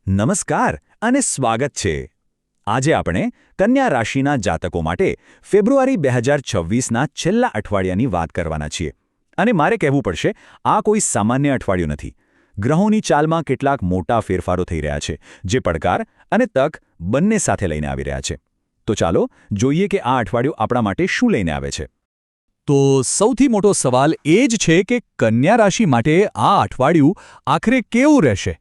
નમસ્કાર અને સ્વાગત છે. આજે આપણે કન્યા રાશિના જાતકો માટે ફેબ્રુઆરી 2026ના છેલ્લા અઠવાડિયાની વાત કરવાના છીએ. અને મારે કહેવું પડશે, આ કોઈ સામાન્ય અઠવાડિયું નથી. ગ્રહોની ચાલમાં કેટલાક મોટા ફેરફારો થઈ રહ્યા છે, જે પડકાર અને તક બંને સાથે લઈને આવી રહ્યા છે. તો ચાલો જોઈએ કે આ અઠવાડિયું આપણા માટે શું લઈને આવે છે. તો સૌથી મોટો સવાલ એ જ છે કે કન્યા રાશિ માટે આ અઠવાડિયું આખરે કેવું રહેશે?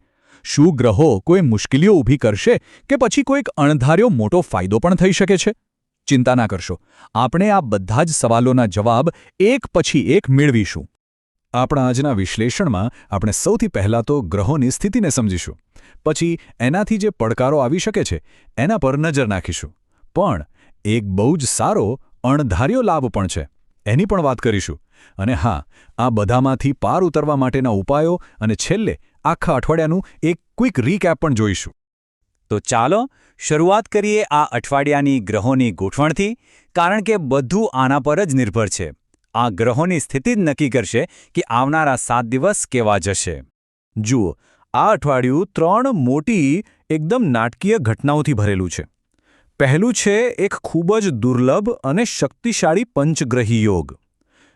શું ગ્રહો કોઈ મુશ્કેલીઓ ઊભી કરશે કે પછી કોઈક અણધાર્યો મોટો ફાયદો પણ થઈ શકે છે? ચિંતા ના કરશો, આપણે આ બધા જ સવાલોના જવાબ એક પછી એક મેળવીશું. આપણા આજના વિશ્લેષણમાં આપણે સૌથી પહેલાં તો ગ્રહોની સ્થિતિને સમજીશું. પછી એનાથી જે પડકારો આવી શકે છે એના પર નજર નાખીશું. પણ એક બહુ જ સારો અણધાર્યો લાભ પણ છે, એની પણ વાત કરીશું. અને હા, આ બધામાંથી પાર ઉતરવા માટેના ઉપાયો અને છેલ્લે આખા અઠવાડિયાનું એક ક્વિક રીકેપ પણ જોઈશું. તો ચાલો શરૂઆત કરીએ આ અઠવાડિયાની ગ્રહોની ગોઠવણથી, કારણ કે બધું આના પર જ નિર્ભર છે. આ ગ્રહોની સ્થિતિ જ નક્કી કરશે કે આવનારા 7 દિવસ કેવા જશે. જુઓ, આ અઠવાડિયું 3 મોટી એકદમ નાટકીય ઘટનાઓથી ભરેલું છે. પહેલું છે એક ખૂબ જ દુર્લભ અને શક્તિશાળી પંચગ્રહી યોગ.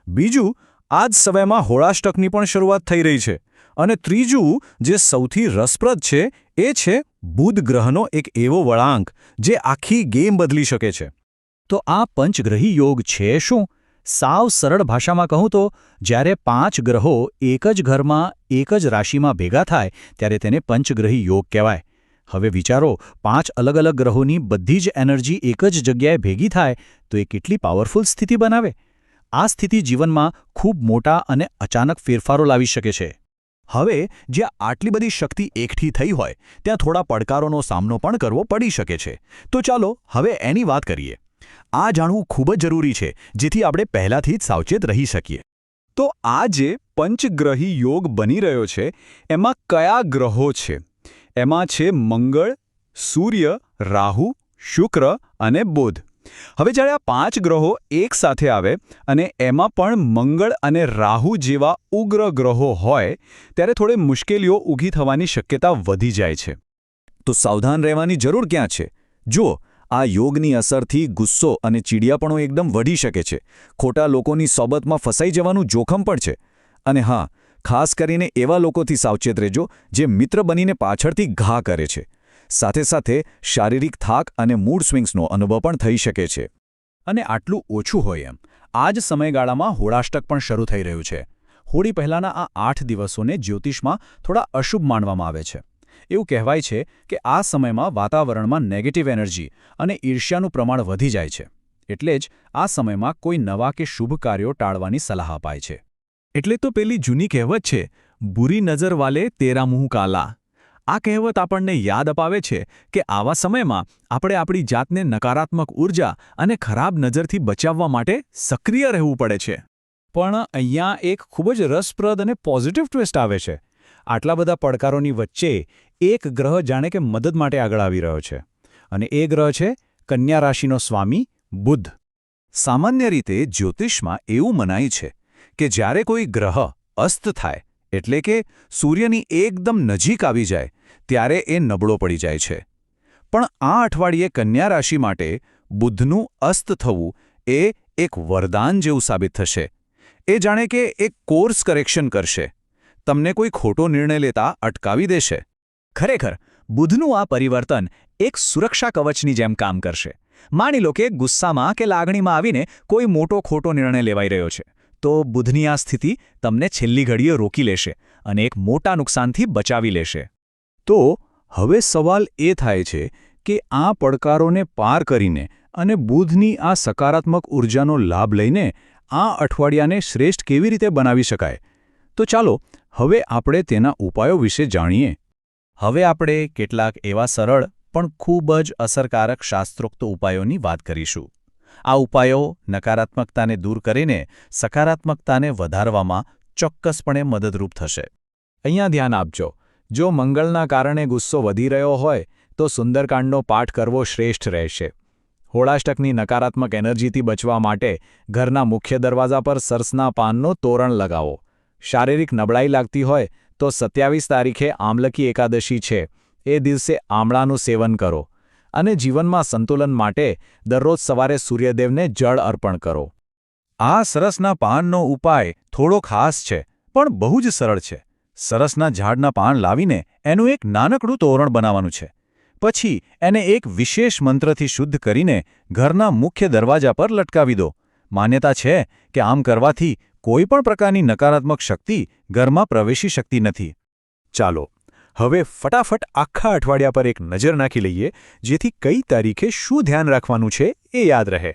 બીજું, આ જ સમયમાં હોળાષ્ટકની પણ શરૂઆત થઈ રહી છે. અને ત્રીજું, જે સૌથી રસપ્રદ છે, એ છે બુધ ગ્રહનો એક એવો વળાંક જે આખી ગેમ બદલી શકે છે. તો આ પંચગ્રહી યોગ છે શું? સાવ સરળ ભાષામાં કહું તો, જ્યારે 5 ગ્રહો એક જ ઘરમાં એક જ રાશિમાં ભેગા થાય ત્યારે તેને પંચગ્રહી યોગ કહેવાય. હવે વિચારો, 5 અલગ અલગ ગ્રહોની બધી જ એનર્જી એક જ જગ્યાએ ભેગી થાય તો એ કેટલી પાવરફુલ સ્થિતિ બનાવે. આ સ્થિતિ જીવનમાં ખૂબ મોટા અને અચાનક ફેરફારો લાવી શકે છે. હવે જ્યાં આટલી બધી શક્તિ એકઠી થઈ હોય ત્યાં થોડા પડકારોનો સામનો પણ કરવો પડી શકે છે. તો ચાલો હવે એની વાત કરીએ. આ જાણવું ખૂબ જ જરૂરી છે, જેથી આપણે પહેલાથી જ સાવચેત રહી શકીએ. તો આ જે પંચગ્રહી યોગ બની રહ્યો છે એમાં કયા ગ્રહો છે? એમાં છે મંગળ, સૂર્ય, રાહુ, શુક્ર અને બુધ. હવે જ્યારે આ 5 ગ્રહો એક સાથે આવે અને એમાં પણ મંગળ અને રાહુ જેવા ઉગ્ર ગ્રહો હોય ત્યારે થોડી મુશ્કેલીઓ ઊભી થવાની શક્યતા વધી જાય છે. તો સાવધાન રહેવાની જરૂર ક્યાં છે? જુઓ, આ યોગની અસરથી ગુસ્સો અને ચીડિયાપણું એકદમ વધી શકે છે. ખોટા લોકોની સોબતમાં ફસાઈ જવાનું જોખમ પણ છે. અને હા, ખાસ કરીને એવા લોકોથી સાવચેત રહેજો જે મિત્ર બનીને પાછળથી ઘા કરે છે. સાથે સાથે શારીરિક થાક અને મૂડ સ્વિંગ્સનો અનુભવ પણ થઈ શકે છે. અને આટલું ઓછું હોય એમ, આ જ સમયગાળામાં હોળાષ્ટક પણ શરૂ થઈ રહ્યું છે. હોળી પહેલાંના આ 8 દિવસોને જ્યોતિષમાં થોડા અશુભ માનવામાં આવે છે. એવું કહેવાય છે કે આ સમયમાં વાતાવરણમાં નેગેટિવ એનર્જી અને ઈર્ષ્યાનું પ્રમાણ વધી જાય છે. એટલે જ આ સમયમાં કોઈ નવા કે શુભ કાર્યો ટાળવાની સલાહ અપાય છે. એટલે તો પેલી જૂની કહેવત છે, બુરી નજર વાલે તેરા મુંહ કાલા. આ કહેવત આપણને યાદ અપાવે છે કે આવા સમયમાં આપણે આપણી જાતને નકારાત્મક ઉર્જા અને ખરાબ નજરથી બચાવવા માટે સક્રિય રહેવું પડે છે. પણ અહીંયા એક ખૂબ જ રસપ્રદ અને પોઝિટિવ ટ્વિસ્ટ આવે છે. આટલા બધા પડકારોની વચ્ચે એક ગ્રહ જાણે કે મદદ માટે આગળ આવી રહ્યો છે. અને એ ગ્રહ છે કન્યા રાશિનો સ્વામી બુધ. સામાન્ય રીતે જ્યોતિષમાં એવું મનાય છે કે જ્યારે કોઈ ગ્રહ અસ્ત થાય, એટલે કે સૂર્યની એકદમ નજીક આવી જાય, ત્યારે એ નબળો પડી જાય છે. પણ આ અઠવાડિયે કન્યા રાશિ માટે બુધનું અસ્ત થવું એ એક વરદાન જેવું સાબિત થશે. એ જાણે કે એક કોર્સ કરેક્શન કરશે. તમને કોઈ ખોટો નિર્ણય લેતા અટકાવી દેશે. ખરેખર, બુધનું આ પરિવર્તન એક સુરક્ષા કવચની જેમ કામ કરશે. માની લો કે ગુસ્સામાં કે લાગણીમાં આવીને કોઈ મોટો ખોટો નિર્ણય લેવાઈ રહ્યો છે, તો બુધની આ સ્થિતિ તમને છેલ્લી ઘડીએ રોકી લેશે અને એક મોટા નુકસાનથી બચાવી લેશે. તો હવે સવાલ એ થાય છે કે આ પડકારોને પાર કરીને અને બુધની આ સકારાત્મક ઉર્જાનો લાભ લઈને આ અઠવાડિયાને શ્રેષ્ઠ કેવી રીતે બનાવી શકાય? તો ચાલો હવે આપણે તેના ઉપાયો વિશે જાણીએ. હવે આપણે કેટલાક એવા સરળ પણ ખૂબ જ અસરકારક શાસ્ત્રોક્ત ઉપાયોની વાત કરીશું. આ ઉપાયો નકારાત્મકતાને દૂર કરીને સકારાત્મકતાને વધારવામાં ચોક્કસપણે મદદરૂપ થશે. અહીંયા ધ્યાન આપજો, જો મંગળના કારણે ગુસ્સો વધી રહ્યો હોય તો સુંદરકાંડનો પાઠ કરવો શ્રેષ્ઠ રહેશે. હોળાષ્ટકની નકારાત્મક એનર્જીથી બચવા માટે ઘરના મુખ્ય દરવાજા પર સરસના પાનનો તોરણ લગાવો. શારીરિક નબળાઈ લાગતી હોય તો 27 તારીખે આમલકી એકાદશી છે, એ દિવસે આમળાનું સેવન કરો અને જીવનમાં સંતુલન માટે દરરોજ સવારે સૂર્યદેવને જળ અર્પણ કરો. આ સરસના પાનનો ઉપાય થોડો ખાસ છે, પણ બહુ જ સરળ છે. સરસના ઝાડના પાન લાવીને એનું એક નાનકડું તોરણ બનાવવાનું છે. પછી એને એક વિશેષ મંત્રથી શુદ્ધ કરીને ઘરના મુખ્ય દરવાજા પર લટકાવી દો. માન્યતા છે કે આમ કરવાથી કોઈ પણ પ્રકારની નકારાત્મક શક્તિ ઘરમાં પ્રવેશી શકતી નથી. ચાલો હવે ફટાફટ આખા અઠવાડિયા પર એક નજર નાખી લઈએ, જેથી કઈ તારીખે શું ધ્યાન રાખવાનું છે એ યાદ રહે.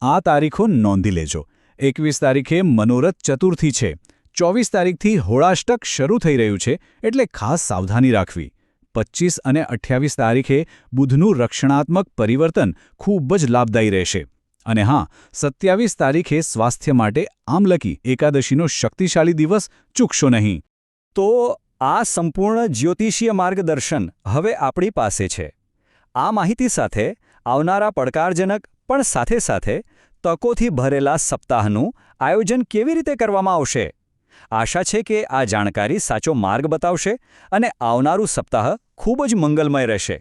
આ તારીખો નોંધી લેજો. 21 તારીખે મનોરથ ચતુર્થી છે. 24 તારીખથી હોળાષ્ટક શરૂ થઈ રહ્યું છે, એટલે ખાસ સાવધાની રાખવી. 25 અને 28 તારીખે બુધનું રક્ષણાત્મક પરિવર્તન ખૂબ જ લાભદાયી રહેશે. અને હા, 27 તારીખે સ્વાસ્થ્ય માટે આમલકી એકાદશીનો શક્તિશાળી દિવસ ચૂકશો નહીં. તો આ સંપૂર્ણ જ્યોતિષીય માર્ગદર્શન હવે આપણી પાસે છે. આ માહિતી સાથે આવનારા પડકારજનક પણ સાથે સાથે તકોથી ભરેલા સપ્તાહનું આયોજન કેવી રીતે કરવામાં આવશે? આશા છે કે આ જાણકારી સાચો માર્ગ બતાવશે અને આવનારું સપ્તાહ ખૂબ જ મંગલમય રહેશે.